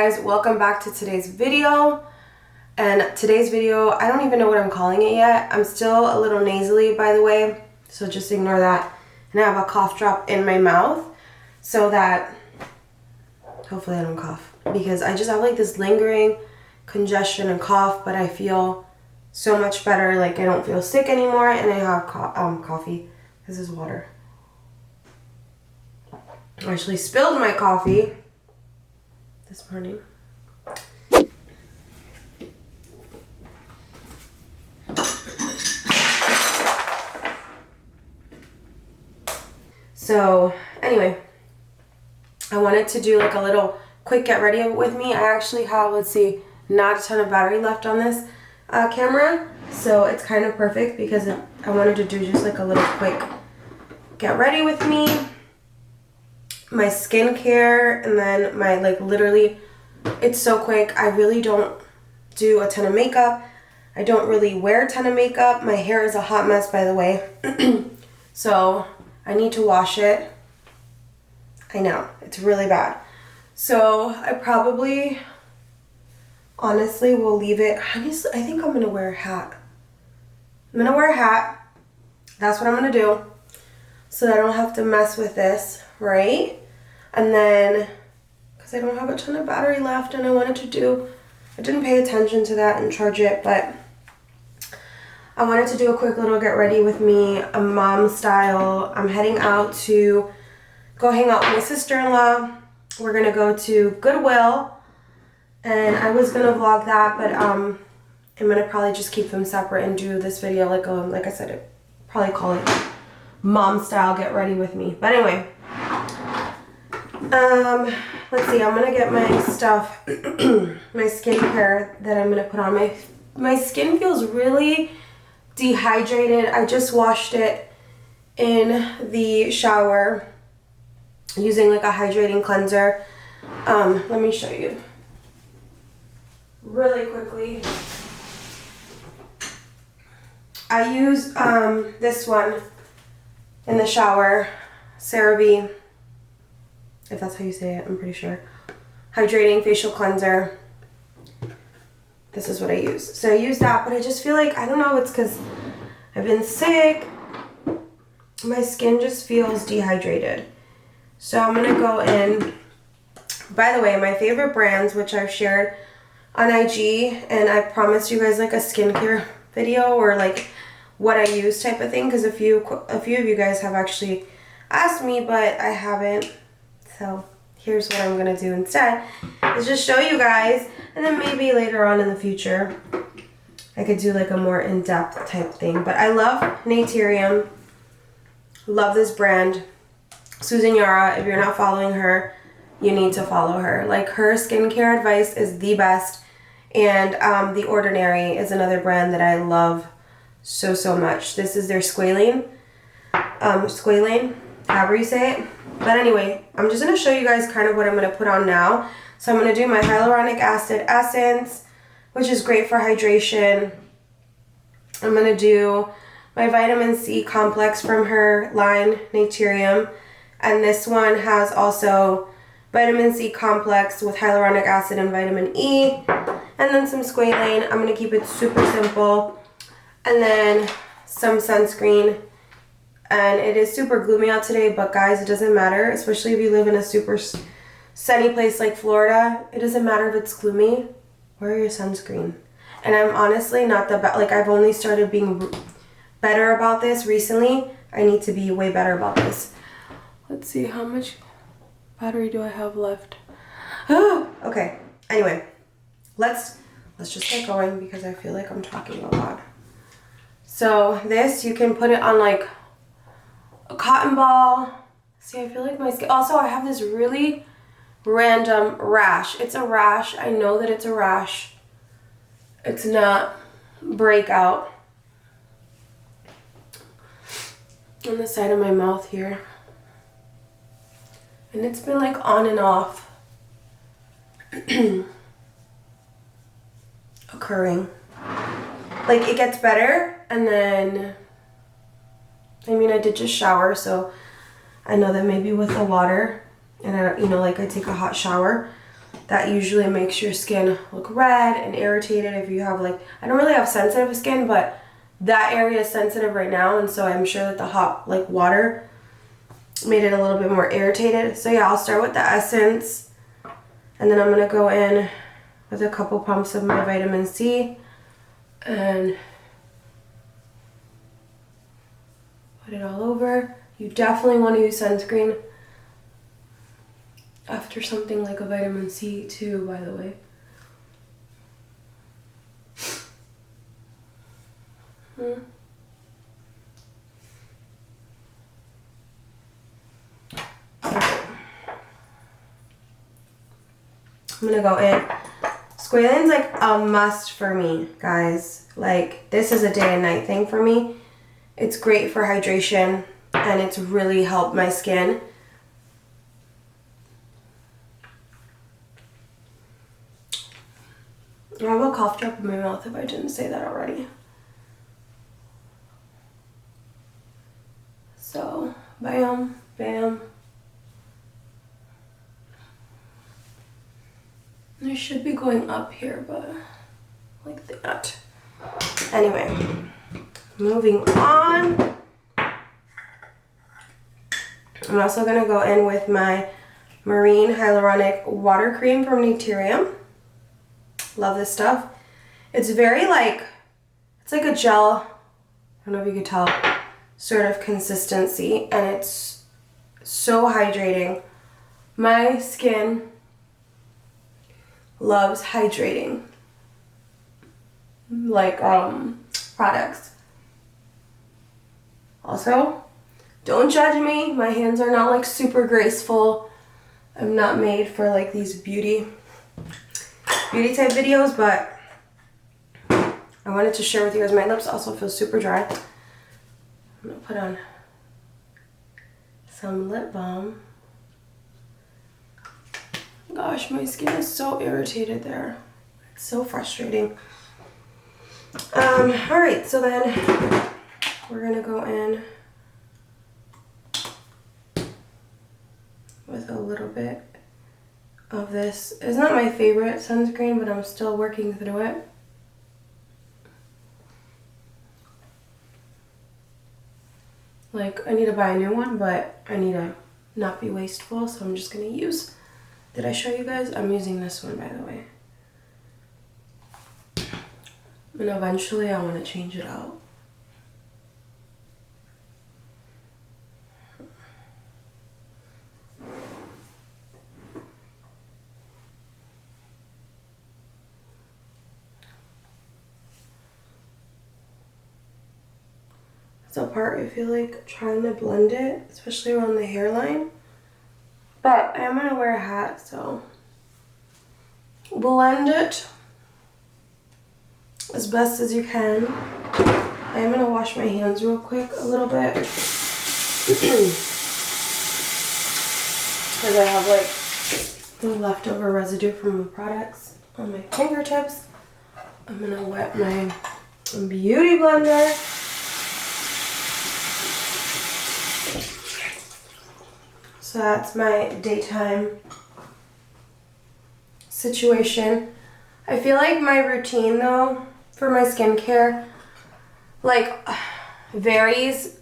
guys, welcome back to today's video. And today's video, I don't even know what I'm calling it yet. I'm still a little nasally, by the way, so just ignore that. And I have a cough drop in my mouth so that hopefully I don't cough, because I just have like this lingering congestion and cough, but I feel so much better. Like I don't feel sick anymore, and I have coffee. This is water. I actually spilled my coffee this morning. So anyway, I wanted to do like a little quick get ready with me. I actually have, let's see, not a ton of battery left on this camera, so it's kind of perfect because I wanted to do just like a little quick get ready with me, my skincare, and then my literally, it's so quick. I really don't do a ton of makeup. I don't really wear a ton of makeup. My hair is a hot mess, by the way. So I need to wash it. I know, it's really bad. So I probably, honestly, will leave it. Honestly, I think I'm gonna wear a hat. I'm gonna wear a hat. That's what I'm gonna do, so that I don't have to mess with this, right? And then, because I don't have a ton of battery left, and I didn't pay attention to that and charge it, but I wanted to do a quick little get ready with me, a mom style. I'm heading out to go hang out with my sister-in-law. We're gonna go to Goodwill, and I was gonna vlog that, but I'm gonna probably just keep them separate and do this video like I said, I'd probably call it mom style get ready with me. But anyway, let's see, I'm gonna get my stuff, my skincare that I'm gonna put on. My skin feels really dehydrated. I just washed it in the shower using like a hydrating cleanser. Let me show you really quickly. I use this one in the shower, CeraVe, if that's how you say it, I'm pretty sure. Hydrating facial cleanser. This is what I use. So I use that, but I just feel like, I don't know, it's because I've been sick. My skin just feels dehydrated. So I'm gonna go in. By the way, my favorite brands, which I've shared on IG, and I promised you guys like a skincare video or like what I use type of thing, because a few of you guys have actually asked me, but I haven't. So here's what I'm gonna do instead, is just show you guys, and then maybe later on in the future I could do like a more in-depth type thing. But I love Naturium. Love this brand. Susan Yara, if you're not following her, you need to follow her. Like, her skincare advice is the best. And The Ordinary is another brand that I love so much. This is their squalane, however you say it. But anyway, I'm just going to show you guys kind of what I'm going to put on now. So I'm going to do my hyaluronic acid essence, which is great for hydration. I'm going to do my vitamin C complex from her line, Naturium. And this one has also vitamin C complex with hyaluronic acid and vitamin E. And then some squalane. I'm going to keep it super simple. And then some sunscreen. And it is super gloomy out today, but guys, it doesn't matter, especially if you live in a super sunny place like Florida. It doesn't matter if it's gloomy. Wear your sunscreen. And I'm honestly not the best. Like, I've only started being better about this recently. I need to be way better about this. Let's see, how much battery do I have left? Oh, okay. Anyway, let's just get going, because I feel like I'm talking a lot. So this, you can put it on like a cotton ball. See, I feel like my skin. Also, I have this really random rash. It's a rash. I know that it's a rash. It's not breakout. On the side of my mouth here. And it's been like on and off occurring. Like, it gets better, and then, I mean, I did just shower, so I know that maybe with the water, and I, you know, like I take a hot shower, that usually makes your skin look red and irritated if you have like, I don't really have sensitive skin, but that area is sensitive right now, and so I'm sure that the hot like water made it a little bit more irritated. So yeah, I'll start with the essence, and then I'm gonna go in with a couple pumps of my vitamin C and put it all over. You definitely want to use sunscreen after something like a vitamin C too, by the way. I'm gonna go in. Squalen's like a must for me, guys. Like, this is a day and night thing for me. It's great for hydration, and it's really helped my skin. I have a cough drop in my mouth if I didn't say that already. So, bam, bam. I should be going up here, but like that. Anyway, moving on. I'm also gonna go in with my Marine Hyaluronic Water Cream from Hydrating. Love this stuff. It's very like, it's like a gel, I don't know if you could tell, sort of consistency, and it's so hydrating. My skin loves hydrating like products. Also, don't judge me, my hands are not like super graceful. I'm not made for like these beauty type videos, but I wanted to share with you guys. My lips also feel super dry. I'm gonna put on some lip balm. Gosh, my skin is so irritated there. It's so frustrating. Alright, so then we're gonna go in with a little bit of this. It's not my favorite sunscreen, but I'm still working through it. Like, I need to buy a new one, but I need to not be wasteful, so I'm just gonna use. Did I show you guys? I'm using this one, by the way. And eventually I want to change it out. It's a part I feel like trying to blend it, especially around the hairline. But I'm gonna wear a hat, so blend it as best as you can. I'm gonna wash my hands real quick a little bit because I have like the leftover residue from the products on my fingertips. I'm gonna wet my beauty blender. So that's my daytime situation. I feel like my routine though for my skincare like varies.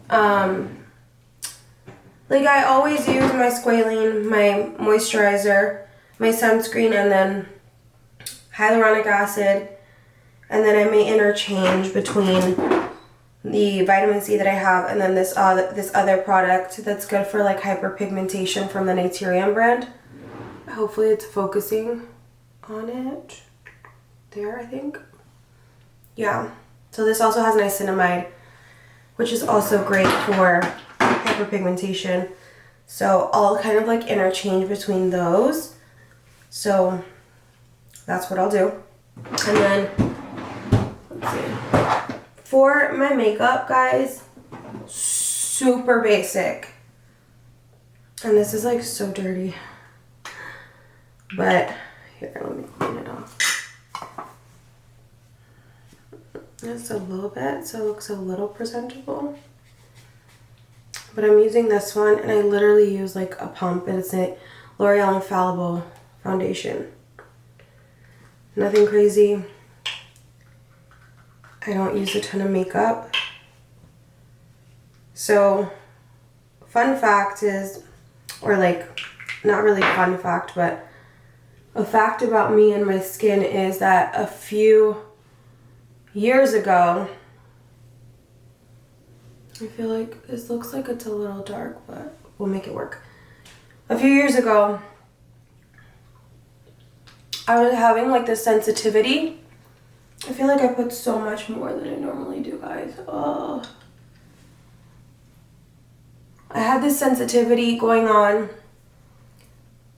Like I always use my squalene, my moisturizer, my sunscreen, and then hyaluronic acid, and then I may interchange between the vitamin C that I have and then this other product that's good for like hyperpigmentation from the Hydrating brand. Hopefully it's focusing on it. There, I think. Yeah. So this also has niacinamide, which is also great for hyperpigmentation. So I'll kind of like interchange between those. So that's what I'll do. And then, let's see. For my makeup, guys, super basic. And this is like so dirty. But here, let me clean it off. Just a little bit so it looks a little presentable. But I'm using this one and I literally use like a pump, and it's a L'Oreal Infallible foundation. Nothing crazy. I don't use a ton of makeup. So, fun fact is, or like, not really fun fact, but a fact about me and my skin is that a few years ago, I feel like this looks like it's a little dark, but we'll make it work. A few years ago, I was having like this sensitivity. I feel like I put so much more than I normally do, guys. Oh. I had this sensitivity going on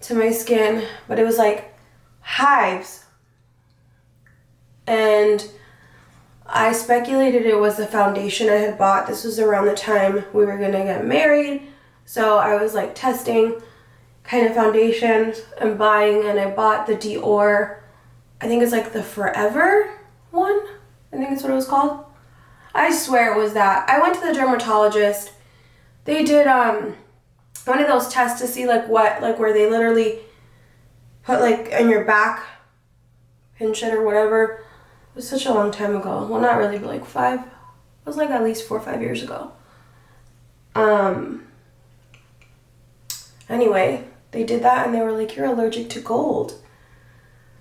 to my skin, but it was like hives. And I speculated it was the foundation I had bought. This was around the time we were gonna get married. So I was like testing kind of foundations and buying, and I bought the Dior, I think it's like the Forever one. I think that's what it was called. I swear it was that. I went to the dermatologist. They did one of those tests to see like what, like where they literally put like in your back, pinch it or whatever. It was such a long time ago. Well, not really, but like it was like at least 4 or 5 years ago. Anyway, they did that and they were like, you're allergic to gold.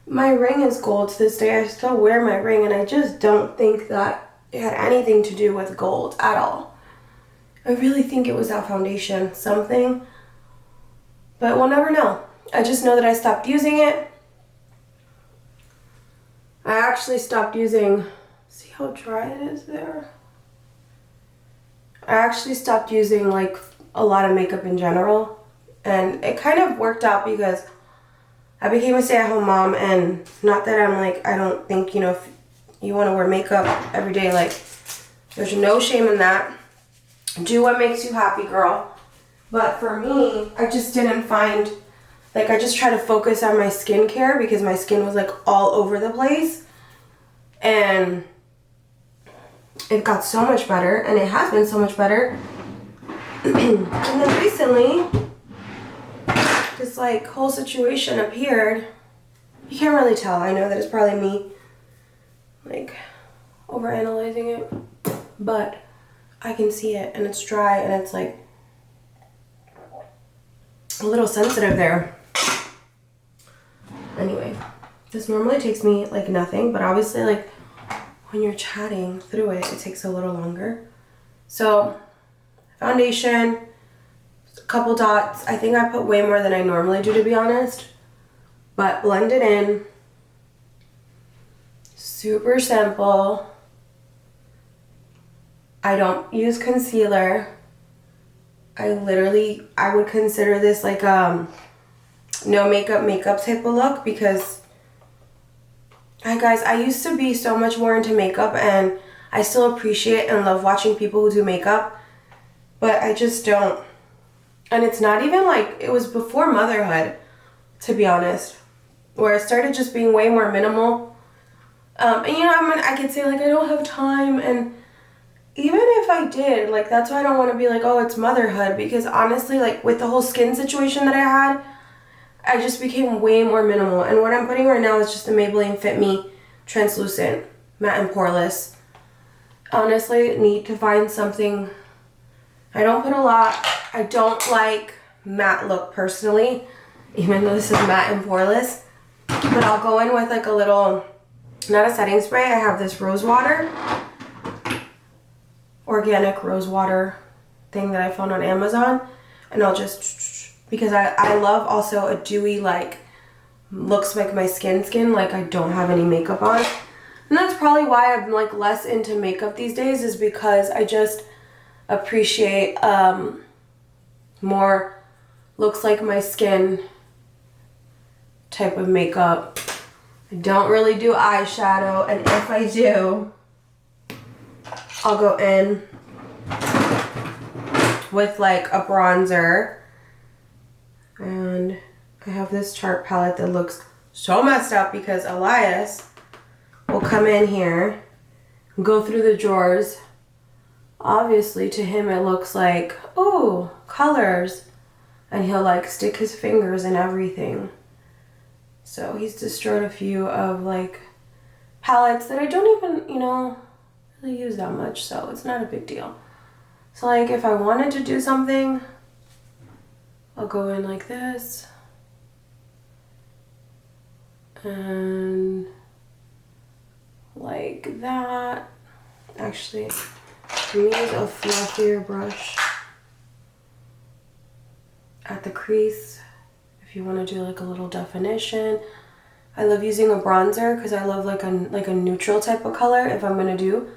My ring is gold to this day. I still wear my ring, and I just don't think that it had anything to do with gold at all. I really think it was that foundation, something, but we'll never know. I just know that I stopped using it. I actually stopped using, see how dry it is there? I actually stopped using like a lot of makeup in general, and it kind of worked out because I became a stay-at-home mom, and not that I'm like, I don't think, you know, if you want to wear makeup every day, like, there's no shame in that. Do what makes you happy, girl. But for me, I just didn't find, like, I just try to focus on my skincare because my skin was like all over the place, and it got so much better, and it has been so much better. And then recently, this like whole situation appeared. You can't really tell. I know that it's probably me like overanalyzing it, but I can see it, and it's dry, and it's like a little sensitive there. Anyway, this normally takes me like nothing, but obviously like when you're chatting through it, it takes a little longer. So foundation, a couple dots. I think I put way more than I normally do, to be honest, but blend it in. Super simple. I don't use concealer. I would consider this like no makeup type of look, because guys, I used to be so much more into makeup, and I still appreciate and love watching people who do makeup, but I just don't. And it's not even like, it was before motherhood, to be honest, where I started just being way more minimal. And you know, I could say like I don't have time, and even if I did, like, that's why I don't want to be like, oh, it's motherhood, because honestly, like, with the whole skin situation that I had, I just became way more minimal. And what I'm putting right now is just the Maybelline Fit Me translucent matte and poreless. Honestly, need to find something. I don't put a lot. I don't like matte look personally, even though this is matte and poreless, but I'll go in with like a little, not a setting spray, I have this rose water, organic rose water thing that I found on Amazon, and I'll just, because I love also a dewy, like, looks like my skin, like I don't have any makeup on. And that's probably why I'm like less into makeup these days, is because I just appreciate more looks like my skin type of makeup. I don't really do eyeshadow, and if I do, I'll go in with like a bronzer, and I have this Chart palette that looks so messed up because Elias will come in here, go through the drawers. Obviously to him it looks like, oh, colors, and he'll like stick his fingers in everything. So he's destroyed a few of like palettes that I don't even, you know, really use that much, so it's not a big deal. So like if I wanted to do something, I'll go in like this and like that. Actually, I'm gonna use a fluffier brush at the crease if you want to do like a little definition. I love using a bronzer because I love like a neutral type of color if I'm gonna do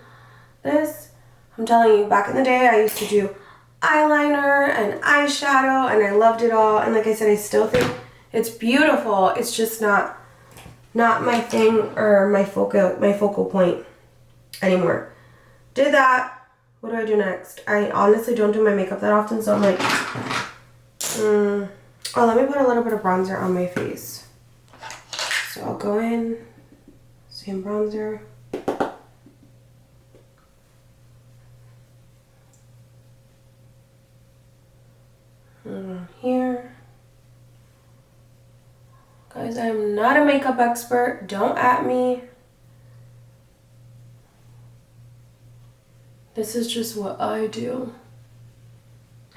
this. I'm telling you, back in the day I used to do eyeliner and eyeshadow and I loved it all, and like I said, I still think it's beautiful. It's just not my thing or my focal point anymore. Did that. What do I do next? I honestly don't do my makeup that often, so I'm like, oh, let me put a little bit of bronzer on my face. So I'll go in, same bronzer. Here. Guys, I'm not a makeup expert. Don't at me. This is just what I do.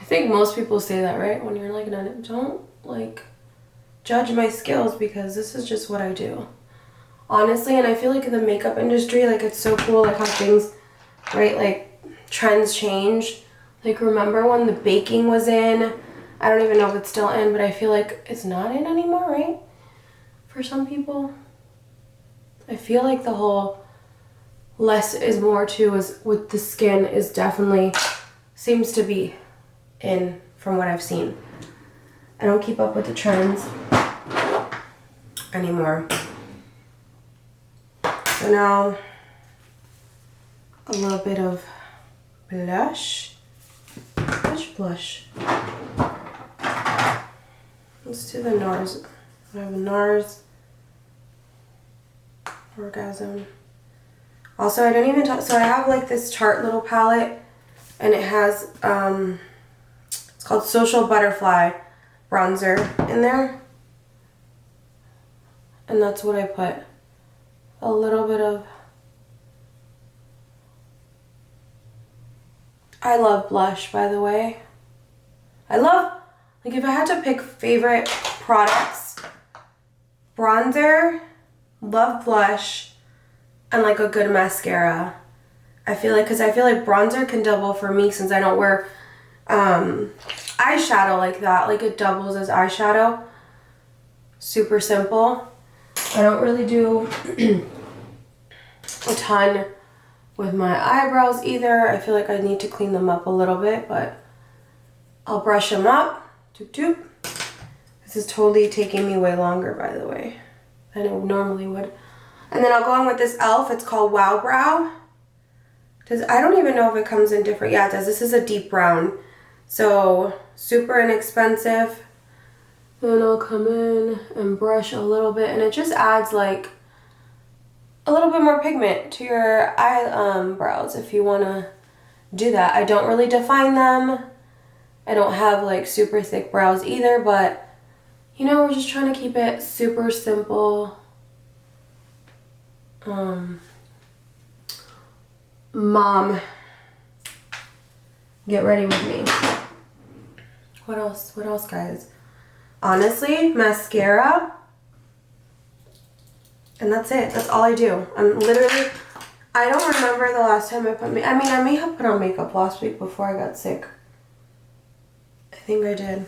I think most people say that, right? When you're like, don't like judge my skills because this is just what I do. Honestly, and I feel like in the makeup industry, like it's so cool like how things, right, like trends change. Like remember when the baking was in? I don't even know if it's still in, but I feel like it's not in anymore, right? For some people. I feel like the whole less is more too is with the skin is definitely seems to be in from what I've seen. I don't keep up with the trends anymore. So now a little bit of blush. Which blush? Let's do the NARS. I have a NARS Orgasm. Also, I don't even talk, so I have like this Tarte little palette and it has, it's called Social Butterfly bronzer in there. And that's what I put. A little bit of, I love blush, by the way. I love, like if I had to pick favorite products, bronzer, love blush, and like a good mascara. I feel like, because I feel like bronzer can double for me since I don't wear eyeshadow like that. Like it doubles as eyeshadow. Super simple. I don't really do a ton with my eyebrows either. I feel like I need to clean them up a little bit, but I'll brush them up. Doop doop. This is totally taking me way longer, by the way, than it normally would. And then I'll go in with this e.l.f. It's called Wow Brow. I don't even know if it comes in different. Yeah, it does. This is a deep brown. So super inexpensive. Then I'll come in and brush a little bit, and it just adds like a little bit more pigment to your eyebrows if you want to do that. I don't really define them. I don't have like super thick brows either, but you know, we're just trying to keep it super simple. Mom, get ready with me. What else, guys? Honestly, mascara, and that's it. That's all I do. I don't remember the last time I put I may have put on makeup last week before I got sick. I think I did.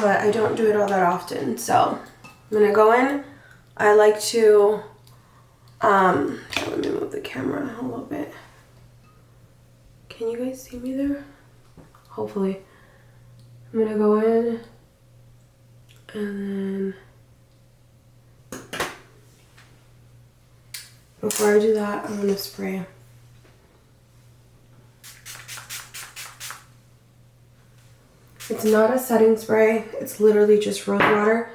But I don't do it all that often, so I'm gonna go in. I like to, let me move the camera a little bit. Can you guys see me there? Hopefully. I'm gonna go in and then before I do that, I'm gonna spray. It's not a setting spray, it's literally just rose water,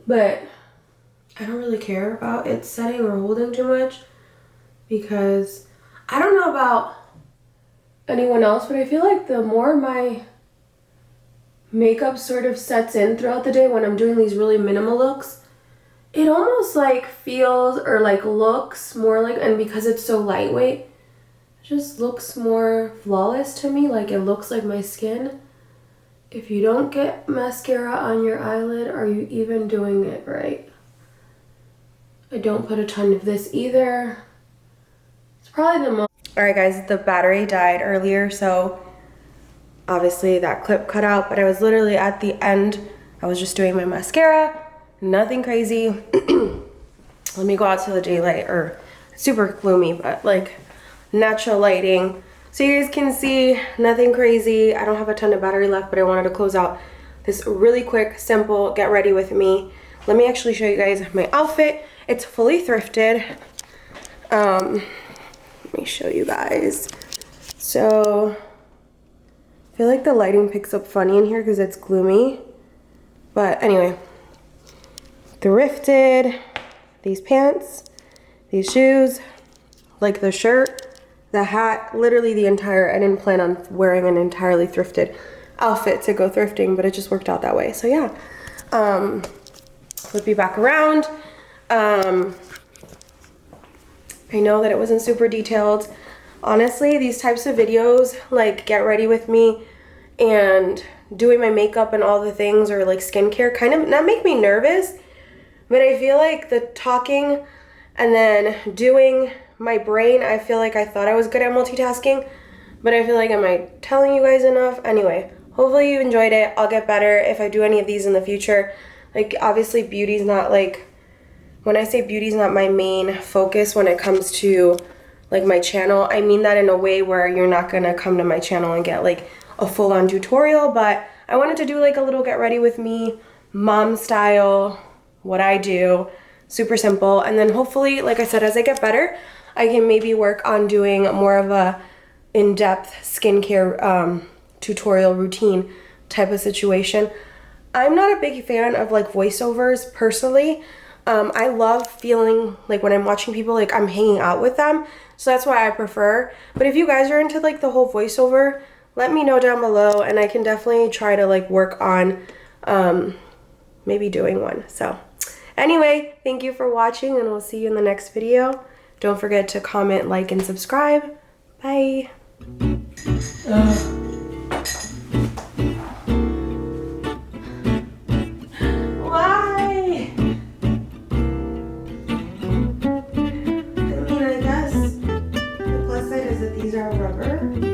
but I don't really care about it setting or holding too much because I don't know about anyone else, but I feel like the more my makeup sort of sets in throughout the day when I'm doing these really minimal looks, it almost like feels or like looks more like, and because it's so lightweight, it just looks more flawless to me. Like it looks like my skin. If you don't get mascara on your eyelid, are you even doing it right? I don't put a ton of this either. It's probably the most. Alright guys, the battery died earlier, so obviously that clip cut out, but I was literally at the end. I was just doing my mascara, nothing crazy. Let me go out to the daylight, or super gloomy, but like natural lighting. So you guys can see, nothing crazy. I don't have a ton of battery left, but I wanted to close out this really quick, simple, get ready with me. Let me actually show you guys my outfit. It's fully thrifted. Let me show you guys. So, I feel like the lighting picks up funny in here because it's gloomy. But anyway, thrifted, these pants, these shoes, like the shirt, the hat, literally the entire, I didn't plan on wearing an entirely thrifted outfit to go thrifting, but it just worked out that way. So yeah, flip you back around. I know that it wasn't super detailed. Honestly, these types of videos, like get ready with me and doing my makeup and all the things, or like skincare, kind of not make me nervous, but I feel like the talking and then doing my brain, I feel like I thought I was good at multitasking, but I feel like, am I telling you guys enough? Anyway, hopefully you enjoyed it. I'll get better if I do any of these in the future. Like obviously beauty's not like, when I say beauty's not my main focus when it comes to like my channel, I mean that in a way where you're not gonna come to my channel and get like a full-on tutorial, but I wanted to do like a little get ready with me, mom style, what I do, super simple. And then hopefully, like I said, as I get better, I can maybe work on doing more of a in-depth skincare tutorial routine type of situation. I'm not a big fan of like voiceovers personally. I love feeling like when I'm watching people, like I'm hanging out with them. So that's why I prefer. But if you guys are into like the whole voiceover, let me know down below and I can definitely try to like work on maybe doing one. So anyway, thank you for watching and we'll see you in the next video. Don't forget to comment, like, and subscribe. Bye. Why? I mean, I guess the plus side is that these are rubber.